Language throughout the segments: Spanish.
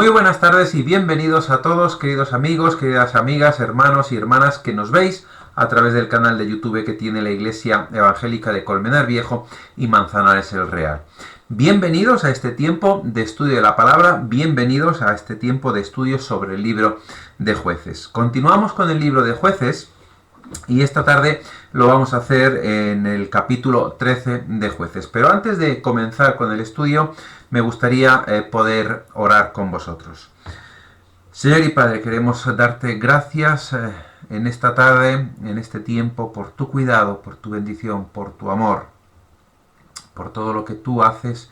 Muy buenas tardes y bienvenidos a todos, queridos amigos, queridas amigas, hermanos y hermanas que nos veis a través del canal de YouTube que tiene la Iglesia Evangélica de Colmenar Viejo y Manzanares el Real. Bienvenidos a este tiempo de estudio de la palabra, bienvenidos a este tiempo de estudio sobre el libro de Jueces. Continuamos con el libro de Jueces y esta tarde lo vamos a hacer en el capítulo 13 de Jueces. Pero antes de comenzar con el estudio, me gustaría poder orar con vosotros. Señor y Padre, queremos darte gracias en esta tarde, en este tiempo, por tu cuidado, por tu bendición, por tu amor, por todo lo que tú haces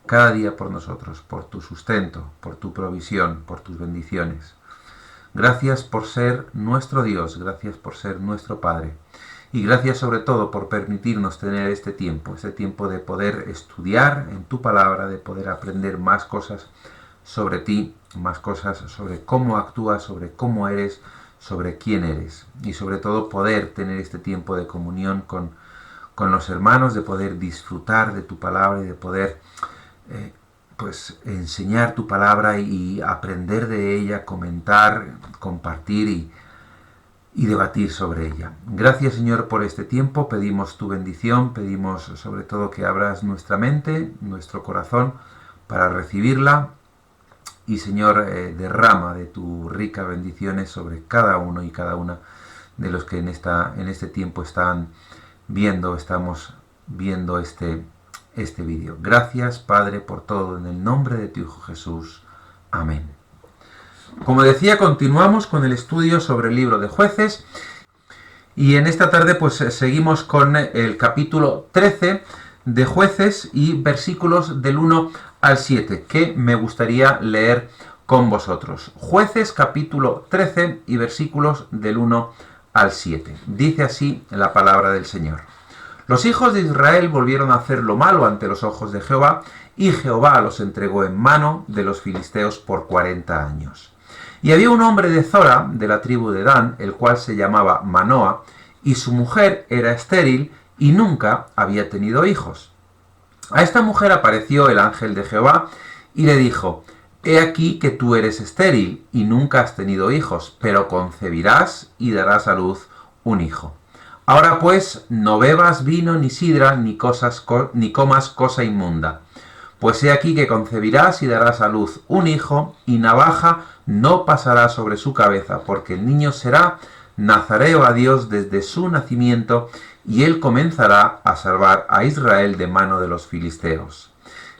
cada día por nosotros, por tu sustento, por tu provisión, por tus bendiciones. Gracias por ser nuestro Dios, gracias por ser nuestro Padre. Y gracias sobre todo por permitirnos tener este tiempo de poder estudiar en tu palabra, de poder aprender más cosas sobre ti, más cosas sobre cómo actúas, sobre cómo eres, sobre quién eres. Y sobre todo poder tener este tiempo de comunión con los hermanos, de poder disfrutar de tu palabra y de poder enseñar tu palabra y aprender de ella, comentar, compartir y debatir sobre ella. Gracias, Señor, por este tiempo. Pedimos tu bendición, pedimos sobre todo que abras nuestra mente, nuestro corazón para recibirla. Y, Señor, derrama de tus ricas bendiciones sobre cada uno y cada una de los que en este tiempo estamos viendo este vídeo. Gracias, Padre, por todo, en el nombre de tu Hijo Jesús. Amén. Como decía, continuamos con el estudio sobre el libro de Jueces y en esta tarde seguimos con el capítulo 13 de Jueces y versículos del 1 al 7 que me gustaría leer con vosotros. Jueces capítulo 13 y versículos del 1 al 7. Dice así la palabra del Señor. Los hijos de Israel volvieron a hacer lo malo ante los ojos de Jehová, y Jehová los entregó en mano de los filisteos por 40 años. Y había un hombre de Zora, de la tribu de Dan, el cual se llamaba Manoa, y su mujer era estéril y nunca había tenido hijos. A esta mujer apareció el ángel de Jehová y le dijo: He aquí que tú eres estéril y nunca has tenido hijos, pero concebirás y darás a luz un hijo. Ahora pues, no bebas vino ni sidra ni comas cosa inmunda. Pues he aquí que concebirás y darás a luz un hijo, y navaja no pasará sobre su cabeza, porque el niño será nazareo a Dios desde su nacimiento, y él comenzará a salvar a Israel de mano de los filisteos.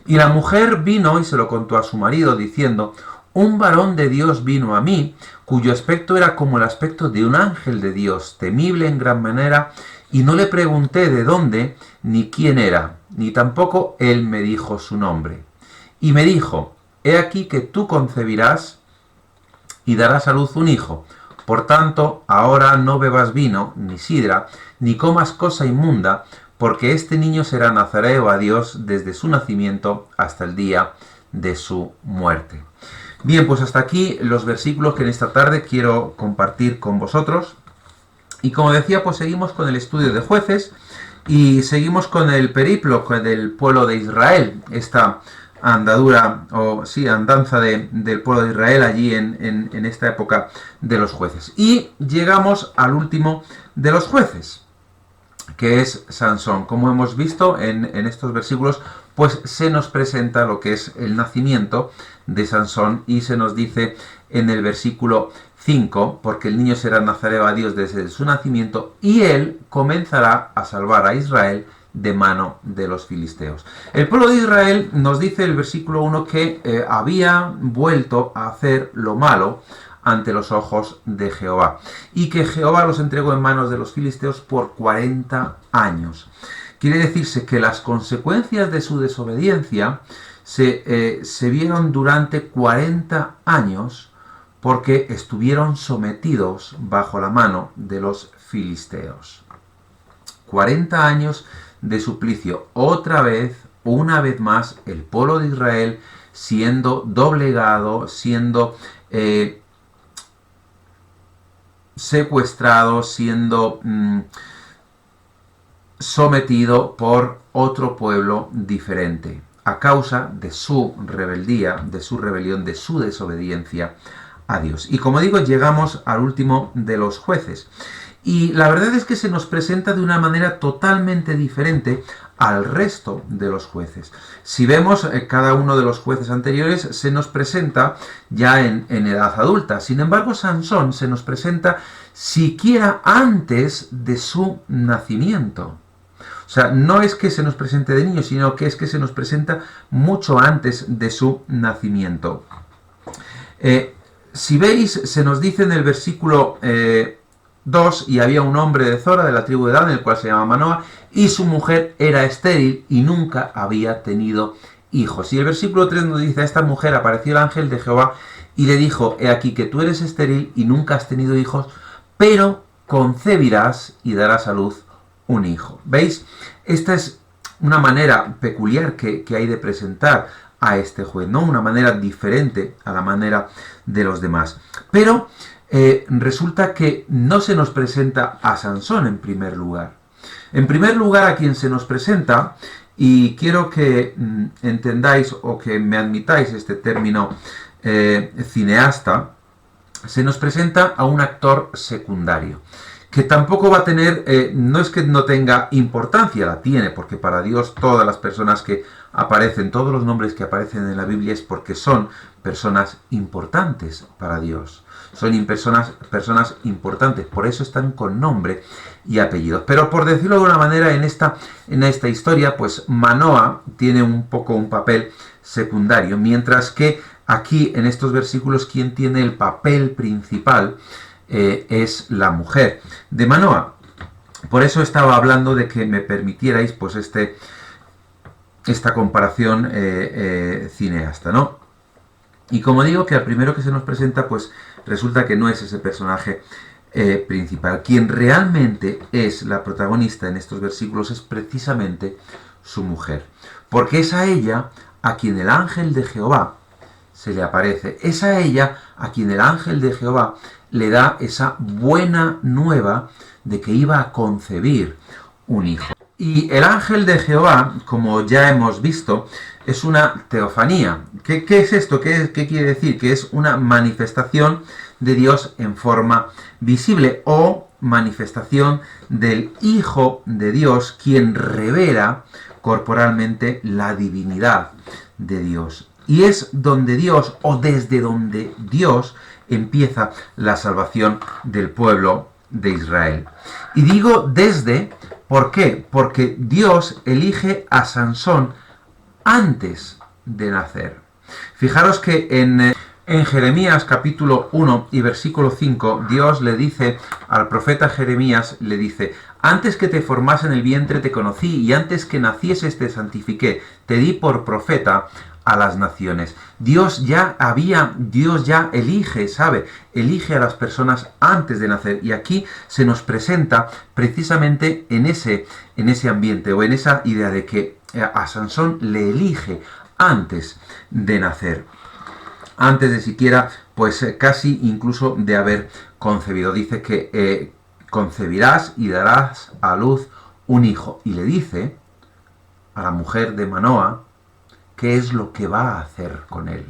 Y la mujer vino y se lo contó a su marido, diciendo: Un varón de Dios vino a mí, cuyo aspecto era como el aspecto de un ángel de Dios, temible en gran manera, y no le pregunté de dónde ni quién era, ni tampoco él me dijo su nombre. Y me dijo: He aquí que tú concebirás y darás a luz un hijo. Por tanto, ahora no bebas vino, ni sidra, ni comas cosa inmunda, porque este niño será nazareo a Dios desde su nacimiento hasta el día de su muerte. Bien, pues hasta aquí los versículos que en esta tarde quiero compartir con vosotros. Y como decía, pues seguimos con el estudio de Jueces y seguimos con el periplo del pueblo de Israel, esta andanza del pueblo de Israel allí en esta época de los jueces. Y llegamos al último de los jueces, que es Sansón. Como hemos visto en estos versículos, pues se nos presenta lo que es el nacimiento de Sansón y se nos dice en el versículo 5, porque el niño será nazareo a Dios desde su nacimiento y él comenzará a salvar a Israel de mano de los filisteos. El pueblo de Israel, nos dice el versículo 1, que había vuelto a hacer lo malo ante los ojos de Jehová y que Jehová los entregó en manos de los filisteos por 40 años. Quiere decirse que las consecuencias de su desobediencia se vieron durante 40 años porque estuvieron sometidos bajo la mano de los filisteos. 40 años de suplicio. Otra vez, una vez más, el pueblo de Israel siendo doblegado, siendo secuestrado, siendo sometido por otro pueblo diferente. a causa de su rebeldía, de su rebelión, de su desobediencia a Dios. Y como digo, llegamos al último de los jueces. Y la verdad es que se nos presenta de una manera totalmente diferente al resto de los jueces. Si vemos cada uno de los jueces anteriores, se nos presenta ya en edad adulta. Sin embargo, Sansón se nos presenta siquiera antes de su nacimiento. O sea, no es que se nos presente de niño, sino que es que se nos presenta mucho antes de su nacimiento. Si veis, se nos dice en el versículo 2, y había un hombre de Zora, de la tribu de Dan, el cual se llama Manoa, y su mujer era estéril y nunca había tenido hijos. Y el versículo 3 nos dice, a esta mujer apareció el ángel de Jehová y le dijo, he aquí que tú eres estéril y nunca has tenido hijos, pero concebirás y darás a luz un hijo. ¿Veis? Esta es una manera peculiar que hay de presentar a este juez, ¿no? Una manera diferente a la manera de los demás. Pero resulta que no se nos presenta a Sansón en primer lugar. En primer lugar, a quien se nos presenta, y quiero que entendáis o que me admitáis este término cineasta, se nos presenta a un actor secundario, que tampoco va a tener, no es que no tenga importancia, la tiene, porque para Dios todas las personas que aparecen, todos los nombres que aparecen en la Biblia es porque son personas importantes para Dios. Son personas importantes, por eso están con nombre y apellido. Pero por decirlo de una manera, en esta historia, pues Manoa tiene un poco un papel secundario, mientras que aquí en estos versículos quien tiene el papel principal es la mujer de Manoa. Por eso estaba hablando de que me permitierais pues esta comparación cineasta, ¿no? Y como digo, que al primero que se nos presenta, pues resulta que no es ese personaje principal. Quien realmente es la protagonista en estos versículos es precisamente su mujer. Porque es a ella a quien el ángel de Jehová se le aparece. Es a ella a quien el ángel de Jehová le da esa buena nueva de que iba a concebir un hijo. Y el ángel de Jehová, como ya hemos visto, es una teofanía. ¿Qué es esto? ¿Qué quiere decir? Que es una manifestación de Dios en forma visible o manifestación del Hijo de Dios, quien revela corporalmente la divinidad de Dios. Y es donde Dios, o desde donde Dios, empieza la salvación del pueblo de Israel. Y digo desde, ¿por qué? Porque Dios elige a Sansón antes de nacer. Fijaros que en Jeremías capítulo 1 y versículo 5, Dios le dice al profeta Jeremías, le dice, antes que te formase en el vientre te conocí, y antes que nacieses te santifiqué, te di por profeta a las naciones. Dios ya elige, elige a las personas antes de nacer, y aquí se nos presenta precisamente en ese ambiente, o en esa idea de que a Sansón le elige antes de nacer, antes de siquiera, pues casi incluso de haber concebido. Dice que concebirás y darás a luz un hijo, y le dice a la mujer de Manoa qué es lo que va a hacer con él,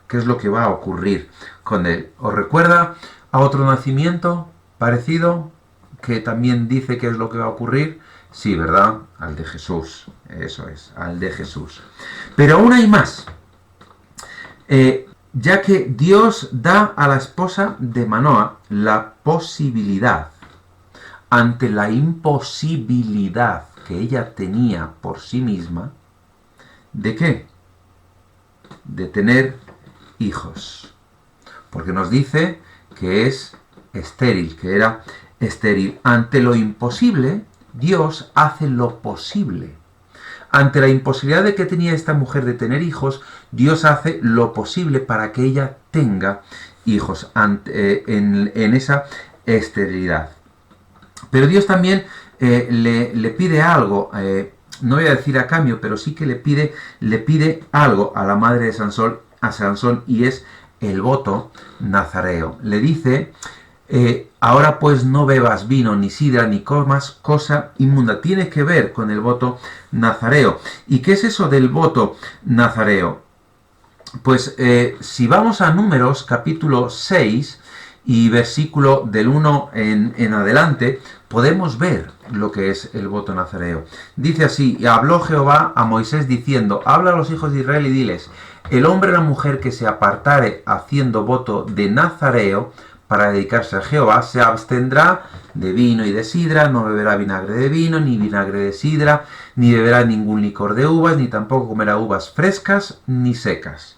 qué es lo que va a ocurrir con él. ¿Os recuerda a otro nacimiento parecido que también dice qué es lo que va a ocurrir? Sí, ¿verdad? Al de Jesús, eso es, al de Jesús. Pero aún hay más, ya que Dios da a la esposa de Manoa la posibilidad, ante la imposibilidad que ella tenía por sí misma, ¿de qué? De tener hijos. Porque nos dice que es estéril, que era estéril. Ante lo imposible, Dios hace lo posible. Ante la imposibilidad de que tenía esta mujer de tener hijos, Dios hace lo posible para que ella tenga hijos en esa esterilidad. Pero Dios también le pide algo, no voy a decir a cambio, pero sí que le pide algo a la madre de Sansón, y es el voto nazareo. Le dice, ahora pues no bebas vino, ni sidra, ni comas cosa inmunda. Tiene que ver con el voto nazareo. ¿Y qué es eso del voto nazareo? Pues si vamos a Números capítulo 6 y versículo del 1 en adelante, podemos ver lo que es el voto nazareo. Dice así: y habló Jehová a Moisés diciendo, habla a los hijos de Israel y diles, el hombre o la mujer que se apartare haciendo voto de nazareo para dedicarse a Jehová, se abstendrá de vino y de sidra, no beberá vinagre de vino, ni vinagre de sidra, ni beberá ningún licor de uvas, ni tampoco comerá uvas frescas ni secas.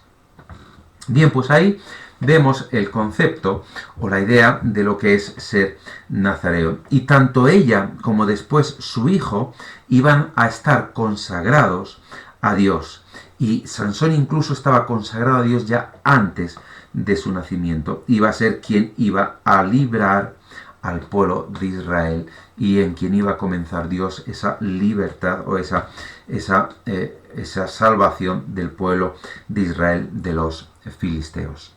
Bien, pues ahí vemos el concepto o la idea de lo que es ser nazareo. Y tanto ella como después su hijo iban a estar consagrados a Dios. Y Sansón incluso estaba consagrado a Dios ya antes de su nacimiento. Iba a ser quien iba a librar al pueblo de Israel y en quien iba a comenzar Dios esa libertad o esa salvación del pueblo de Israel de los filisteos.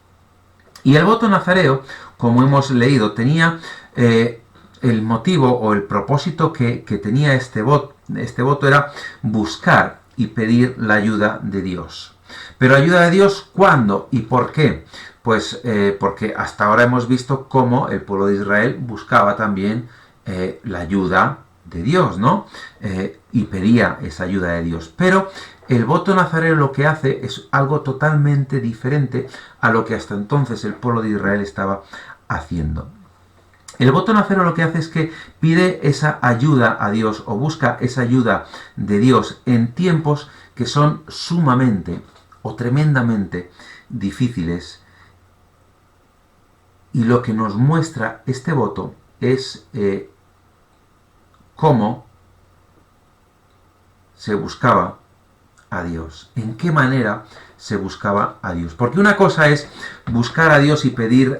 Y el voto nazareo, como hemos leído, tenía el motivo o el propósito que tenía este voto era buscar y pedir la ayuda de Dios. Pero ayuda de Dios, ¿cuándo y por qué? Pues porque hasta ahora hemos visto cómo el pueblo de Israel buscaba también la ayuda de Dios, ¿no? Y pedía esa ayuda de Dios. Pero el voto nazareo lo que hace es algo totalmente diferente a lo que hasta entonces el pueblo de Israel estaba haciendo. El voto nazareo lo que hace es que pide esa ayuda a Dios o busca esa ayuda de Dios en tiempos que son sumamente o tremendamente difíciles. Y lo que nos muestra este voto es cómo se buscaba a Dios, en qué manera se buscaba a Dios. Porque una cosa es buscar a Dios y pedir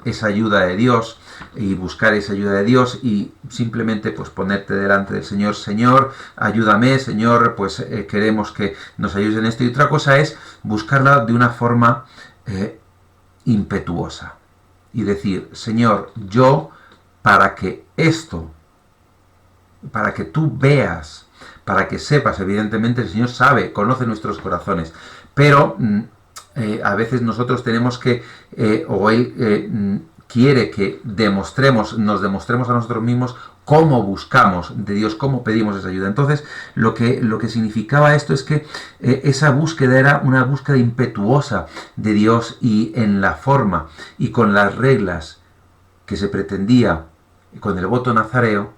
esa ayuda de Dios y buscar esa ayuda de Dios y simplemente pues ponerte delante del Señor, Señor, ayúdame, Señor, pues queremos que nos ayudes en esto. Y otra cosa es buscarla de una forma impetuosa y decir, Señor, yo para que esto, para que tú veas, para que sepas, evidentemente el Señor sabe, conoce nuestros corazones, pero a veces nosotros tenemos que, o Él quiere que nos demostremos a nosotros mismos cómo buscamos de Dios, cómo pedimos esa ayuda. Entonces, lo que significaba esto es que esa búsqueda era una búsqueda impetuosa de Dios y en la forma y con las reglas que se pretendía con el voto nazareo,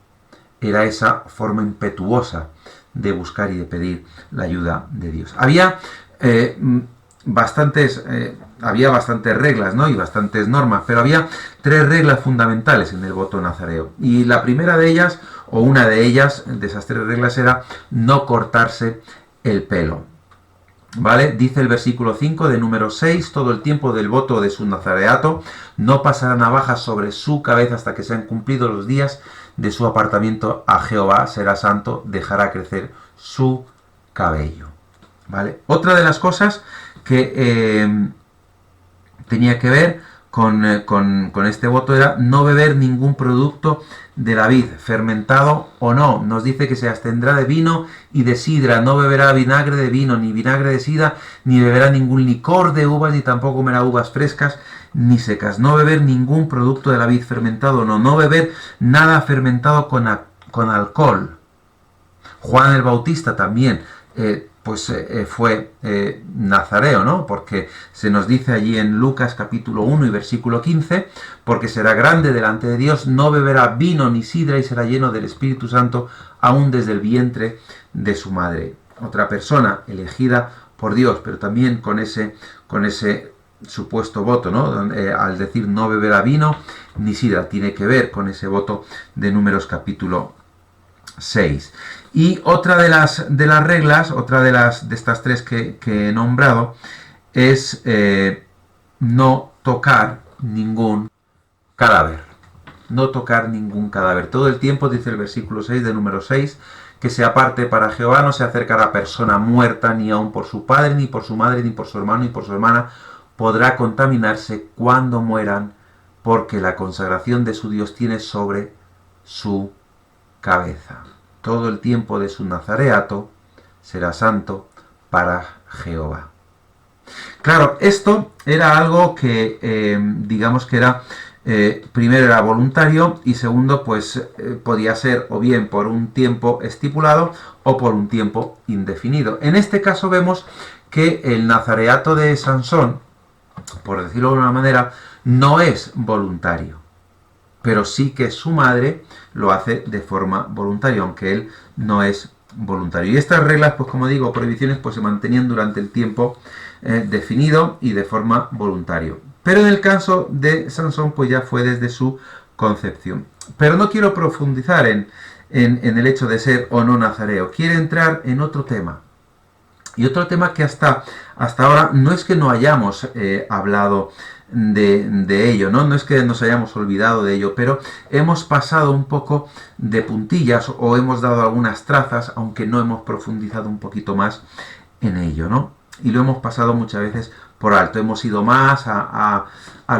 era esa forma impetuosa de buscar y de pedir la ayuda de Dios. Había bastantes reglas, ¿no? Y bastantes normas, pero había 3 reglas fundamentales en el voto nazareo. Y la primera de ellas, o una de ellas, de esas 3 reglas, era no cortarse el pelo. ¿Vale? Dice el versículo 5 de Números 6, todo el tiempo del voto de su nazareato, no pasará navaja sobre su cabeza hasta que sean cumplidos los días de su apartamiento a Jehová, será santo, dejará crecer su cabello. ¿Vale? Otra de las cosas que tenía que ver con este voto era no beber ningún producto de la vid, fermentado o no. Nos dice que se abstendrá de vino y de sidra, no beberá vinagre de vino, ni vinagre de sidra, ni beberá ningún licor de uvas, ni tampoco comerá uvas frescas ni secas. No beber ningún producto de la vid, fermentado o no. No beber nada fermentado con alcohol. Juan el Bautista también fue nazareo, ¿no? Porque se nos dice allí en Lucas capítulo 1 y versículo 15, porque será grande delante de Dios, no beberá vino ni sidra y será lleno del Espíritu Santo aún desde el vientre de su madre. Otra persona elegida por Dios, pero también con ese supuesto voto, ¿no? Al decir no beberá vino ni sidra, tiene que ver con ese voto de Números capítulo 6. Y otra de las reglas, otra de estas 3 que he nombrado, es no tocar ningún cadáver. No tocar ningún cadáver. Todo el tiempo, dice el versículo 6 de Número 6, que se aparte para Jehová, no se acercará persona muerta, ni aun por su padre, ni por su madre, ni por su hermano, ni por su hermana, podrá contaminarse cuando mueran porque la consagración de su Dios tiene sobre su cabeza. Todo el tiempo de su nazareato será santo para Jehová. Claro, esto era algo que, digamos que era, primero era voluntario y segundo, pues podía ser o bien por un tiempo estipulado o por un tiempo indefinido. En este caso vemos que el nazareato de Sansón, por decirlo de una manera, no es voluntario, pero sí que su madre lo hace de forma voluntaria, aunque él no es voluntario. Y estas reglas, pues como digo, prohibiciones, pues se mantenían durante el tiempo definido y de forma voluntaria. Pero en el caso de Sansón, pues ya fue desde su concepción. Pero no quiero profundizar en el hecho de ser o no nazareo. Quiero entrar en otro tema. Y otro tema que hasta ahora no es que no hayamos hablado de ello, ¿no? No es que nos hayamos olvidado de ello, pero hemos pasado un poco de puntillas o hemos dado algunas trazas, aunque no hemos profundizado un poquito más en ello, ¿no? Y lo hemos pasado muchas veces por alto. Hemos ido más a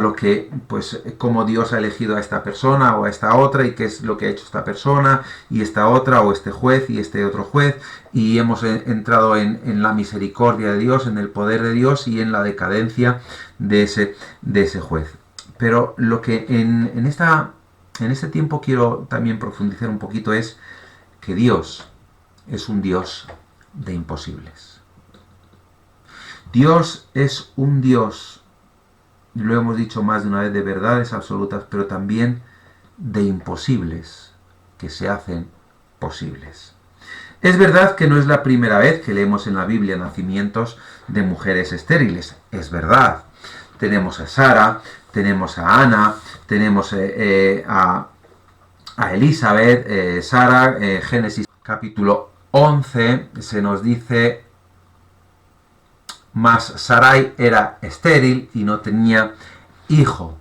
lo que, pues, cómo Dios ha elegido a esta persona o a esta otra y qué es lo que ha hecho esta persona y esta otra o este juez y este otro juez. Y hemos entrado en la misericordia de Dios, en el poder de Dios y en la decadencia de ese juez. Pero lo que en este tiempo quiero también profundizar un poquito es que Dios es un Dios de imposibles. Dios es un Dios, lo hemos dicho más de una vez, de verdades absolutas, pero también de imposibles que se hacen posibles. Es verdad que no es la primera vez que leemos en la Biblia nacimientos de mujeres estériles, es verdad. Tenemos a Sara, tenemos a Ana, tenemos a Elizabeth, Sara, Génesis capítulo 11, se nos dice: mas Sarai era estéril y no tenía hijo.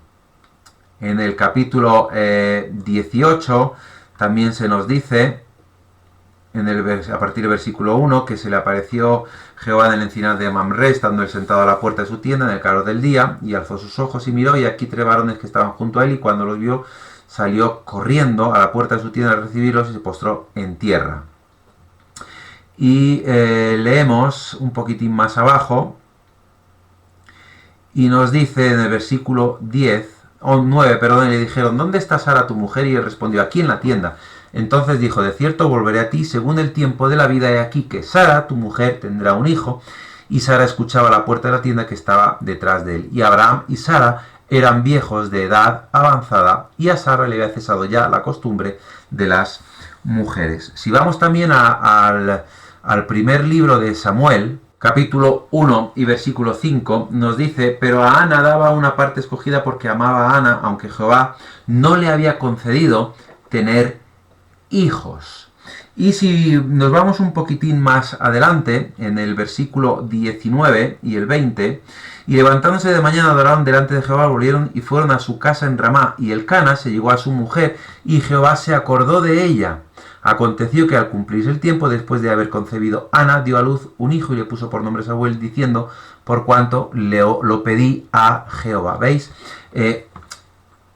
En el capítulo 18 también se nos dice, a partir del versículo 1, que se le apareció Jehová en el encinar de Mamre, estando él sentado a la puerta de su tienda en el calor del día, y alzó sus ojos y miró, y aquí 3 varones que estaban junto a él, y cuando los vio, salió corriendo a la puerta de su tienda a recibirlos y se postró en tierra. Y leemos un poquitín más abajo y nos dice en el versículo 9, y le dijeron: ¿dónde está Sara tu mujer? Y él respondió: aquí en la tienda. Entonces dijo: de cierto volveré a ti según el tiempo de la vida, he aquí que Sara tu mujer tendrá un hijo. Y Sara escuchaba a la puerta de la tienda que estaba detrás de él. Y Abraham y Sara eran viejos de edad avanzada, y a Sara le había cesado ya la costumbre de las mujeres. Si vamos también al primer libro de Samuel, capítulo 1 y versículo 5, nos dice: pero a Ana daba una parte escogida porque amaba a Ana, aunque Jehová no le había concedido tener hijos. Y si nos vamos un poquitín más adelante, en el versículo 19 y el 20, y levantándose de mañana adoraron delante de Jehová, volvieron y fueron a su casa en Ramá, y Elcana se llegó a su mujer, y Jehová se acordó de ella. Aconteció que al cumplirse el tiempo, después de haber concebido Ana, dio a luz un hijo y le puso por nombre Samuel, diciendo: por cuanto lo pedí a Jehová. ¿Veis?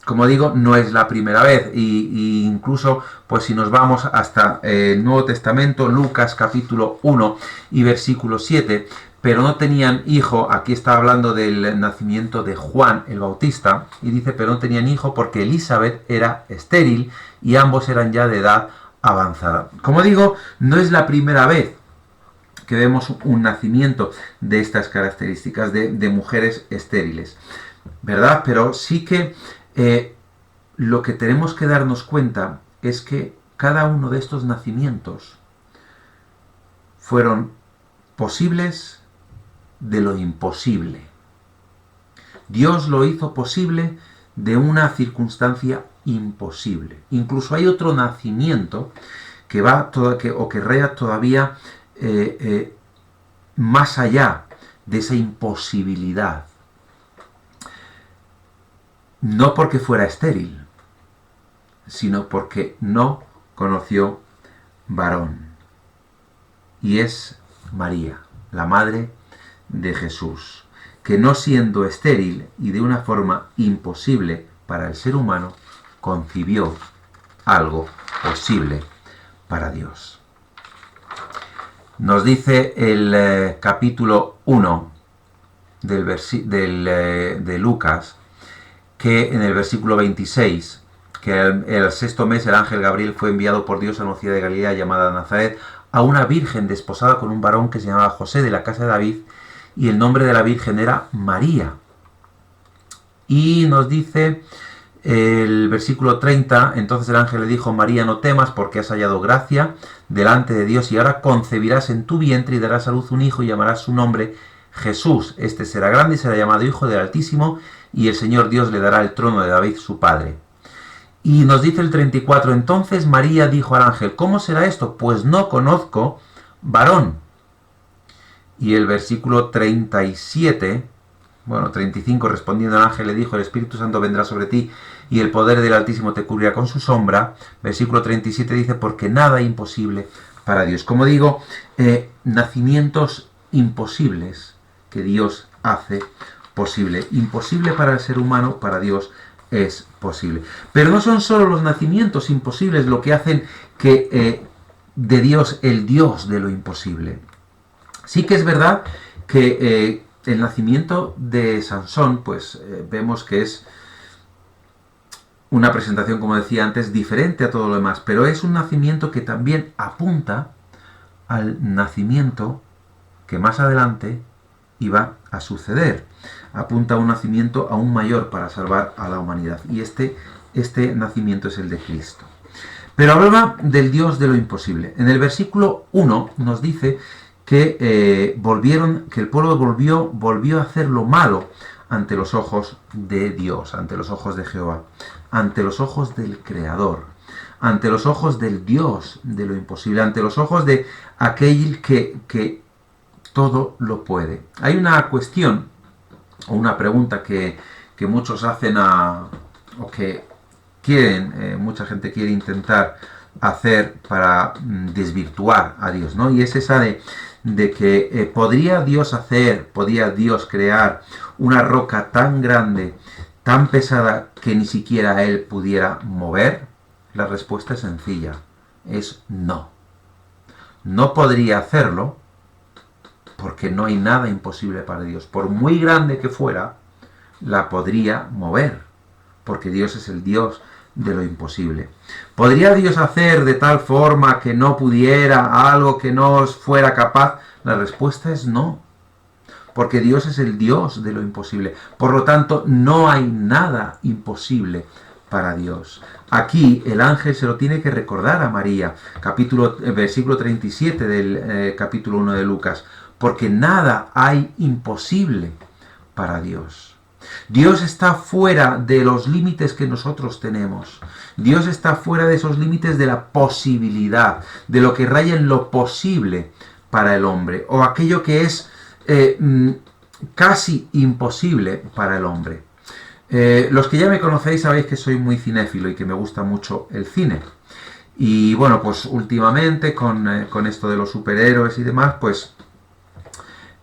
Como digo, no es la primera vez. Y incluso, pues si nos vamos hasta el Nuevo Testamento, Lucas capítulo 1 y versículo 7, pero no tenían hijo. Aquí está hablando del nacimiento de Juan el Bautista, y dice: pero no tenían hijo porque Elizabeth era estéril y ambos eran ya de edad avanzada. Como digo, no es la primera vez que vemos un nacimiento de estas características de mujeres estériles, ¿verdad? Pero sí que lo que tenemos que darnos cuenta es que cada uno de estos nacimientos fueron posibles de lo imposible. Dios lo hizo posible de una circunstancia imposible. Incluso hay otro nacimiento que va que raya todavía más allá de esa imposibilidad. No porque fuera estéril, sino porque no conoció varón. Y es María, la madre de Jesús, que no siendo estéril y de una forma imposible para el ser humano, concibió algo posible para Dios. Nos dice el capítulo 1 de Lucas, que en el versículo 26, que el sexto mes el ángel Gabriel fue enviado por Dios a una ciudad de Galilea llamada Nazaret, a una virgen desposada con un varón que se llamaba José, de la casa de David, y el nombre de la virgen era María. Y nos dice el versículo 30, entonces el ángel le dijo: María, no temas, porque has hallado gracia delante de Dios, y ahora concebirás en tu vientre y darás a luz un hijo y llamarás su nombre Jesús. Este será grande y será llamado Hijo del Altísimo, y el Señor Dios le dará el trono de David su padre. Y nos dice el 34, entonces María dijo al ángel: ¿cómo será esto? Pues no conozco varón. Y el versículo 37, 35, respondiendo el ángel le dijo: el Espíritu Santo vendrá sobre ti y el poder del Altísimo te cubrirá con su sombra. Versículo 37 dice: porque nada es imposible para Dios. Como digo, nacimientos imposibles que Dios hace posible. Imposible para el ser humano, para Dios es posible. Pero no son solo los nacimientos imposibles lo que hacen que de Dios el Dios de lo imposible. Sí que es verdad que el nacimiento de Sansón, pues vemos que es una presentación, como decía antes, diferente a todo lo demás, pero es un nacimiento que también apunta al nacimiento que más adelante iba a suceder. Apunta a un nacimiento aún mayor para salvar a la humanidad. Y este nacimiento es el de Cristo. Pero hablaba del Dios de lo imposible. En el versículo 1 nos dice que el pueblo volvió a hacer lo malo ante los ojos de Dios, ante los ojos de Jehová, ante los ojos del Creador, ante los ojos del Dios de lo imposible, ante los ojos de aquel que todo lo puede. Hay una cuestión o una pregunta que muchos hacen o que quieren, mucha gente quiere intentar hacer para desvirtuar a Dios, ¿no? Y es esa de que ¿podría Dios crear una roca tan grande, tan pesada, que ni siquiera Él pudiera mover? La respuesta es sencilla, es no. No podría hacerlo porque no hay nada imposible para Dios. Por muy grande que fuera, la podría mover, porque Dios es el Dios de lo imposible. ¿Podría Dios hacer de tal forma que no pudiera algo que no fuera capaz? La respuesta es no, porque Dios es el Dios de lo imposible. Por lo tanto, no hay nada imposible para Dios. Aquí el ángel se lo tiene que recordar a María, versículo 37 del capítulo 1 de Lucas, porque nada hay imposible para Dios. Dios está fuera de los límites que nosotros tenemos. Dios está fuera de esos límites de la posibilidad, de lo que raya en lo posible para el hombre, o aquello que es casi imposible para el hombre. Los que ya me conocéis sabéis que soy muy cinéfilo y que me gusta mucho el cine. Y bueno, pues últimamente con esto de los superhéroes y demás, pues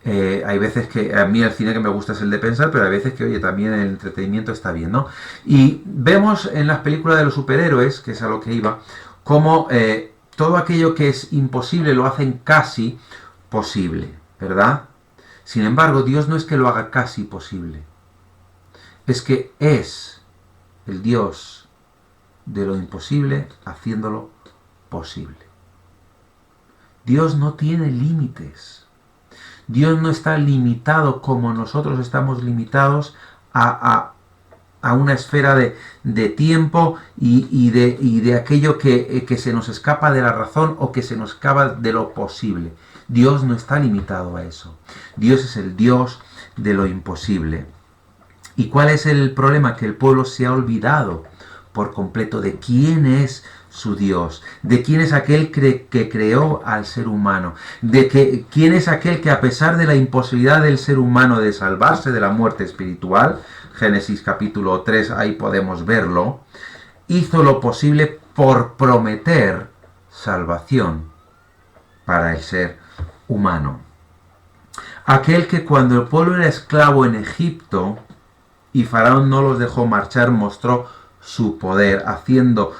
hay veces que a mí el cine que me gusta es el de pensar, pero hay veces que, oye, también el entretenimiento está bien, ¿no? Y vemos en las películas de los superhéroes, que es a lo que iba, cómo todo aquello que es imposible lo hacen casi posible, ¿verdad? Sin embargo, Dios no es que lo haga casi posible, es que es el Dios de lo imposible haciéndolo posible. Dios no tiene límites. Dios no está limitado como nosotros estamos limitados a una esfera de tiempo y de aquello que se nos escapa de la razón o que se nos escapa de lo posible. Dios no está limitado a eso. Dios es el Dios de lo imposible. ¿Y cuál es el problema? Que el pueblo se ha olvidado por completo de quién es su Dios, de quién es aquel que creó al ser humano, de quién es aquel que, a pesar de la imposibilidad del ser humano de salvarse de la muerte espiritual, Génesis capítulo 3, ahí podemos verlo, hizo lo posible por prometer salvación para el ser humano. Aquel que, cuando el pueblo era esclavo en Egipto, y Faraón no los dejó marchar, mostró su poder, haciendo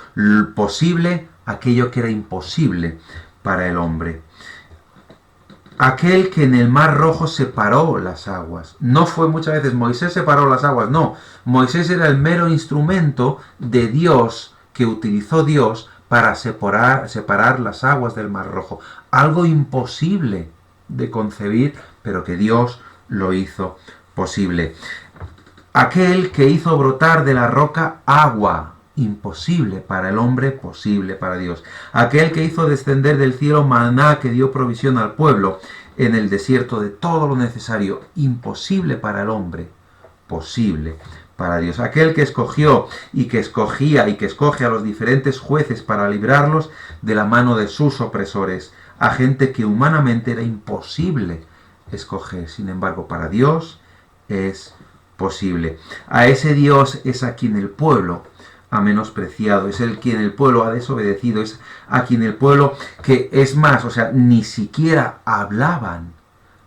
posible aquello que era imposible para el hombre. Aquel que en el Mar Rojo separó las aguas. No fue muchas veces Moisés separó las aguas, no. Moisés era el mero instrumento de Dios que utilizó Dios para separar las aguas del Mar Rojo. Algo imposible de concebir, pero que Dios lo hizo posible. Aquel que hizo brotar de la roca agua, imposible para el hombre, posible para Dios. Aquel que hizo descender del cielo maná, que dio provisión al pueblo en el desierto de todo lo necesario, imposible para el hombre, posible para Dios. Aquel que escogió y que escogía y que escoge a los diferentes jueces para librarlos de la mano de sus opresores, a gente que humanamente era imposible escoger. Sin embargo, para Dios es posible. A ese Dios es a quien el pueblo ha menospreciado, es el quien el pueblo ha desobedecido, es a quien el pueblo, que es más, o sea, ni siquiera hablaban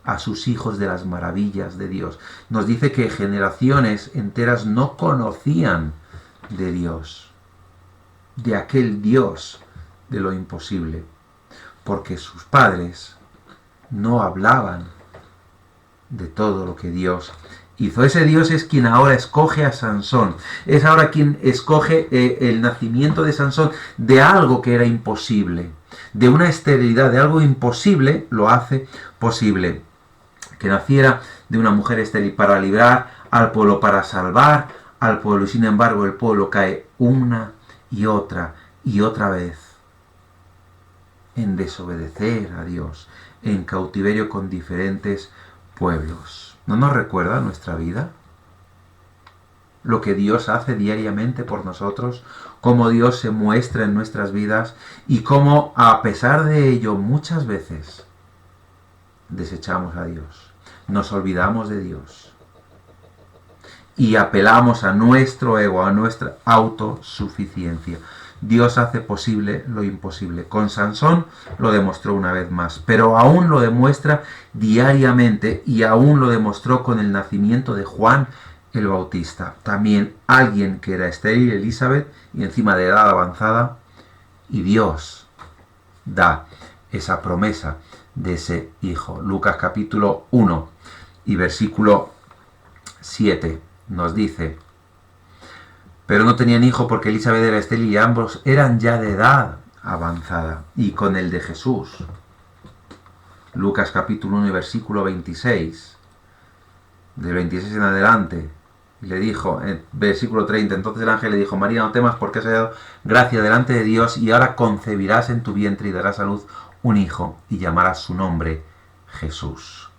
a sus hijos de las maravillas de Dios. Nos dice que generaciones enteras no conocían de Dios, de aquel Dios de lo imposible, porque sus padres no hablaban de todo lo que Dios hizo. Ese Dios es quien ahora escoge a Sansón. Es ahora quien escoge el nacimiento de Sansón de algo que era imposible. De una esterilidad, de algo imposible, lo hace posible. Que naciera de una mujer estéril para librar al pueblo, para salvar al pueblo. Y sin embargo el pueblo cae una y otra vez en desobedecer a Dios, en cautiverio con diferentes pueblos. ¿No nos recuerda nuestra vida? Lo que Dios hace diariamente por nosotros, cómo Dios se muestra en nuestras vidas y cómo a pesar de ello muchas veces desechamos a Dios, nos olvidamos de Dios y apelamos a nuestro ego, a nuestra autosuficiencia. Dios hace posible lo imposible. Con Sansón lo demostró una vez más, pero aún lo demuestra diariamente y aún lo demostró con el nacimiento de Juan el Bautista. También alguien que era estéril, Elizabeth, y encima de edad avanzada, y Dios da esa promesa de ese hijo. Lucas capítulo 1 y versículo 7 nos dice: pero no tenían hijo porque Elizabeth era estéril y ambos eran ya de edad avanzada. Y con el de Jesús, Lucas capítulo 1 y versículo 26, del 26 en adelante, le dijo, en versículo 30, entonces el ángel le dijo: María, no temas porque has hallado gracia delante de Dios, y ahora concebirás en tu vientre y darás a luz un hijo, y llamarás su nombre Jesús.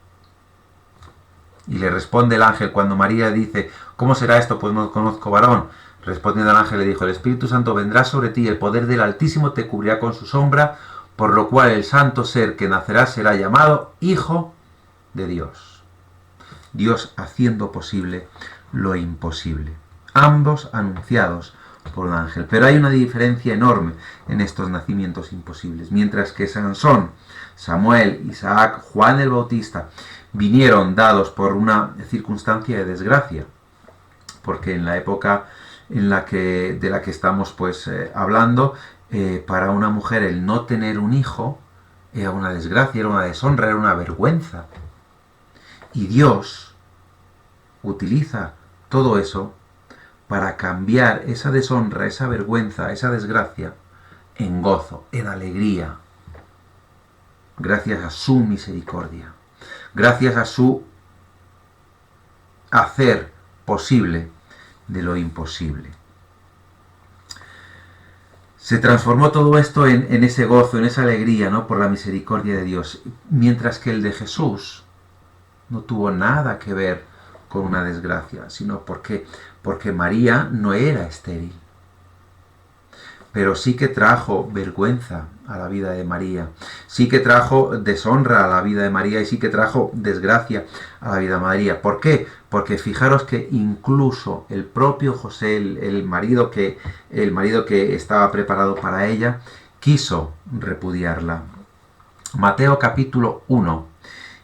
Y le responde el ángel cuando María dice: ¿cómo será esto? Pues no conozco varón. Respondiendo el ángel le dijo: el Espíritu Santo vendrá sobre ti y el poder del Altísimo te cubrirá con su sombra, por lo cual el santo ser que nacerá será llamado Hijo de Dios. Dios haciendo posible lo imposible. Ambos anunciados por un ángel. Pero hay una diferencia enorme en estos nacimientos imposibles. Mientras que Sansón, Samuel, Isaac, Juan el Bautista vinieron dados por una circunstancia de desgracia, porque en la época de la que estamos hablando, para una mujer el no tener un hijo era una desgracia, era una deshonra, era una vergüenza. Y Dios utiliza todo eso para cambiar esa deshonra, esa vergüenza, esa desgracia en gozo, en alegría, gracias a su misericordia, gracias a su hacer posible de lo imposible. Se transformó todo esto en ese gozo, en esa alegría, ¿no?, por la misericordia de Dios, mientras que el de Jesús no tuvo nada que ver con una desgracia, sino porque María no era estéril. Pero sí que trajo vergüenza a la vida de María, sí que trajo deshonra a la vida de María y sí que trajo desgracia a la vida de María. ¿Por qué? Porque fijaros que incluso el propio José, el marido que estaba preparado para ella, quiso repudiarla. Mateo capítulo 1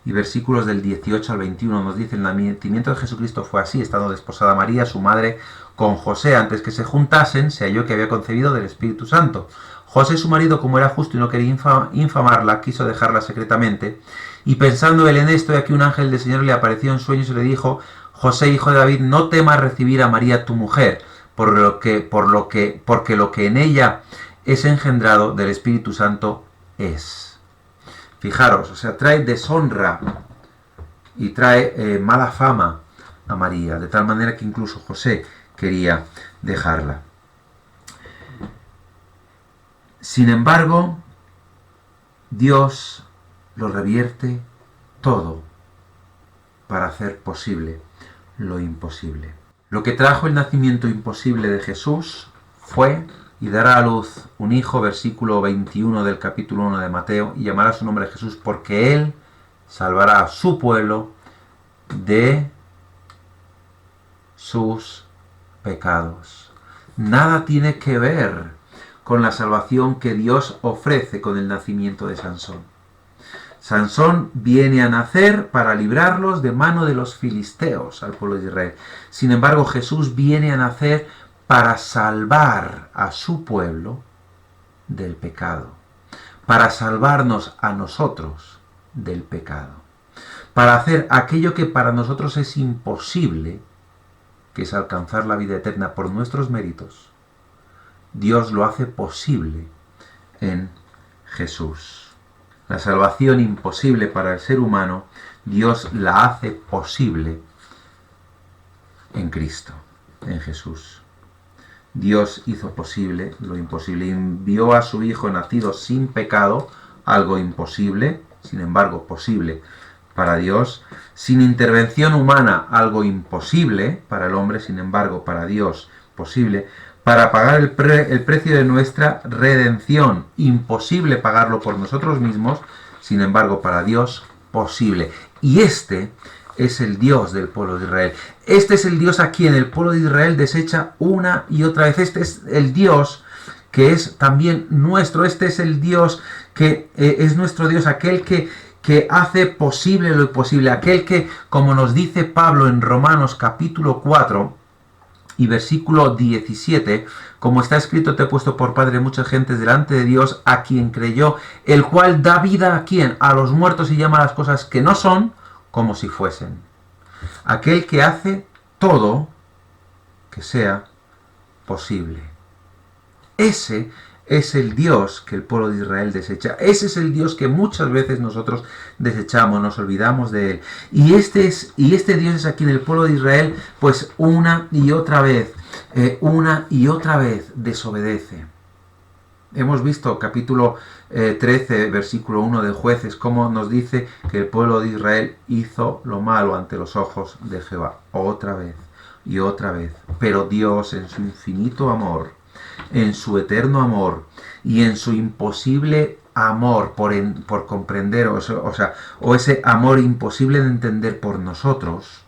y versículos del 18 al 21 nos dice: el nacimiento de Jesucristo fue así, estando desposada María, su madre, con José, antes que se juntasen, se halló que había concebido del Espíritu Santo. José, su marido, como era justo y no quería infamarla, quiso dejarla secretamente, y pensando él en esto, y aquí un ángel del Señor le apareció en sueños y le dijo: José, hijo de David, no temas recibir a María tu mujer, porque lo que en ella es engendrado del Espíritu Santo es. Fijaros, o sea, trae deshonra y trae mala fama a María, de tal manera que incluso José quería dejarla. Sin embargo, Dios lo revierte todo para hacer posible lo imposible. Lo que trajo el nacimiento imposible de Jesús fue: y dará a luz un hijo, versículo 21 del capítulo 1 de Mateo, y llamará su nombre Jesús, porque él salvará a su pueblo de sus pecados. Nada tiene que ver con la salvación que Dios ofrece con el nacimiento de Sansón. Sansón viene a nacer para librarlos de mano de los filisteos al pueblo de Israel. Sin embargo, Jesús viene a nacer para salvar a su pueblo del pecado, para salvarnos a nosotros del pecado, para hacer aquello que para nosotros es imposible, que es alcanzar la vida eterna por nuestros méritos. Dios lo hace posible en Jesús. La salvación imposible para el ser humano, Dios la hace posible en Cristo, en Jesús. Dios hizo posible lo imposible. Envió a su Hijo nacido sin pecado, algo imposible, sin embargo posible para Dios. Sin intervención humana, algo imposible para el hombre, sin embargo para Dios posible. Para pagar el precio de nuestra redención, imposible pagarlo por nosotros mismos, sin embargo para Dios posible. Y este es el Dios del pueblo de Israel. Este es el Dios a quien el pueblo de Israel desecha una y otra vez. Este es el Dios que es también nuestro. Este es el Dios que es nuestro Dios, aquel que hace posible lo imposible. Aquel que, como nos dice Pablo en Romanos capítulo 4 y versículo 17, como está escrito: te he puesto por padre muchas gentes delante de Dios, a quien creyó, el cual da vida a quien, a los muertos, y llama a las cosas que no son como si fuesen. Aquel que hace todo que sea posible. Ese es el Dios que el pueblo de Israel desecha. Ese es el Dios que muchas veces nosotros desechamos, nos olvidamos de él. Y este Dios es a quien el pueblo de Israel, pues una y otra vez desobedece. Hemos visto capítulo 13, versículo 1 de Jueces, cómo nos dice que el pueblo de Israel hizo lo malo ante los ojos de Jehová. Otra vez y otra vez. Pero Dios, en su infinito amor, en su eterno amor y en su imposible amor por comprender, o ese amor imposible de entender por nosotros,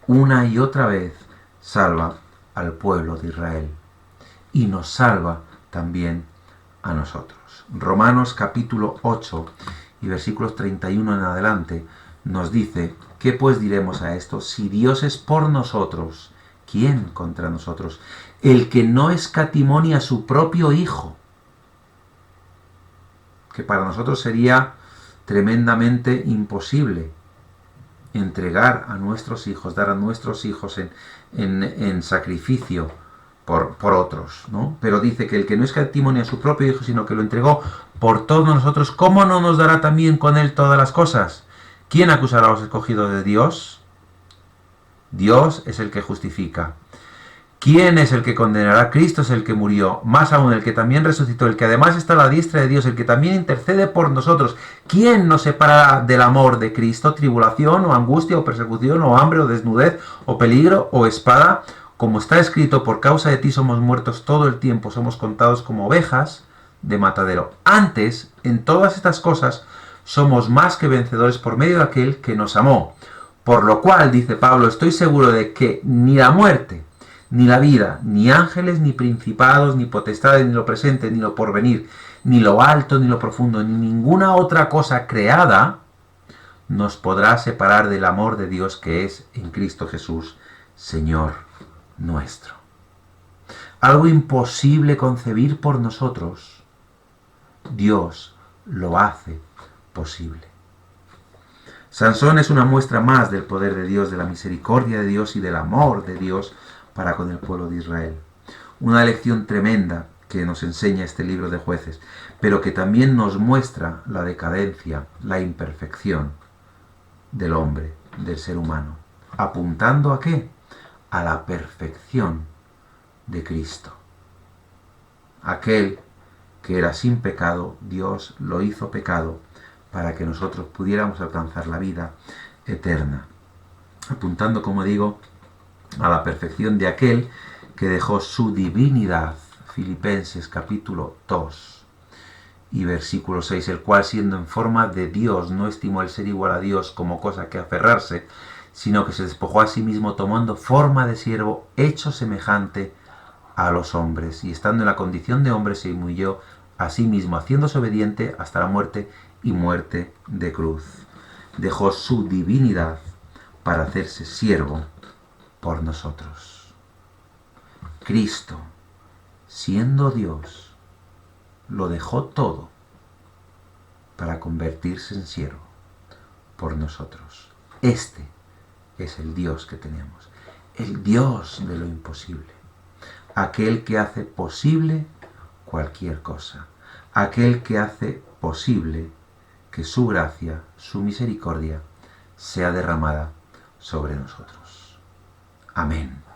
una y otra vez salva al pueblo de Israel. Y nos salva también a nosotros. Romanos capítulo 8 y versículos 31 en adelante nos dice: ¿qué pues diremos a esto? Si Dios es por nosotros, ¿quién contra nosotros? El que no escatimó ni a su propio Hijo, que para nosotros sería tremendamente imposible entregar a nuestros hijos, dar a nuestros hijos en sacrificio por otros, ¿no? Pero dice que el que no escatimó ni a su propio Hijo, sino que lo entregó por todos nosotros, ¿cómo no nos dará también con él todas las cosas? ¿Quién acusará a los escogidos de Dios? Dios es el que justifica. ¿Quién es el que condenará? Cristo es el que murió, más aún el que también resucitó, el que además está a la diestra de Dios, el que también intercede por nosotros. ¿Quién nos separará del amor de Cristo? ¿Tribulación, o angustia, o persecución, o hambre, o desnudez, o peligro, o espada? Como está escrito: por causa de ti somos muertos todo el tiempo, somos contados como ovejas de matadero. Antes, en todas estas cosas, somos más que vencedores por medio de aquel que nos amó. Por lo cual, dice Pablo, estoy seguro de que ni la muerte, ni la vida, ni ángeles, ni principados, ni potestades, ni lo presente, ni lo porvenir, ni lo alto, ni lo profundo, ni ninguna otra cosa creada nos podrá separar del amor de Dios que es en Cristo Jesús, Señor nuestro? Algo imposible concebir por nosotros, Dios lo hace posible. Sansón es una muestra más del poder de Dios, de la misericordia de Dios y del amor de Dios para con el pueblo de Israel. Una lección tremenda que nos enseña este libro de Jueces, pero que también nos muestra la decadencia, la imperfección del hombre, del ser humano. ¿Apuntando a qué? A la perfección de Cristo. Aquel que era sin pecado, Dios lo hizo pecado para que nosotros pudiéramos alcanzar la vida eterna. Apuntando, como digo, a la perfección de aquel que dejó su divinidad, Filipenses capítulo 2 y versículo 6, el cual siendo en forma de Dios no estimó el ser igual a Dios como cosa que aferrarse, sino que se despojó a sí mismo tomando forma de siervo, hecho semejante a los hombres, y estando en la condición de hombre se humilló a sí mismo, haciéndose obediente hasta la muerte y muerte de cruz. Dejó su divinidad para hacerse siervo por nosotros. Cristo, siendo Dios, lo dejó todo para convertirse en siervo por nosotros. Este es el Dios que tenemos, el Dios de lo imposible, aquel que hace posible cualquier cosa, aquel que hace posible que su gracia, su misericordia, sea derramada sobre nosotros. Amén.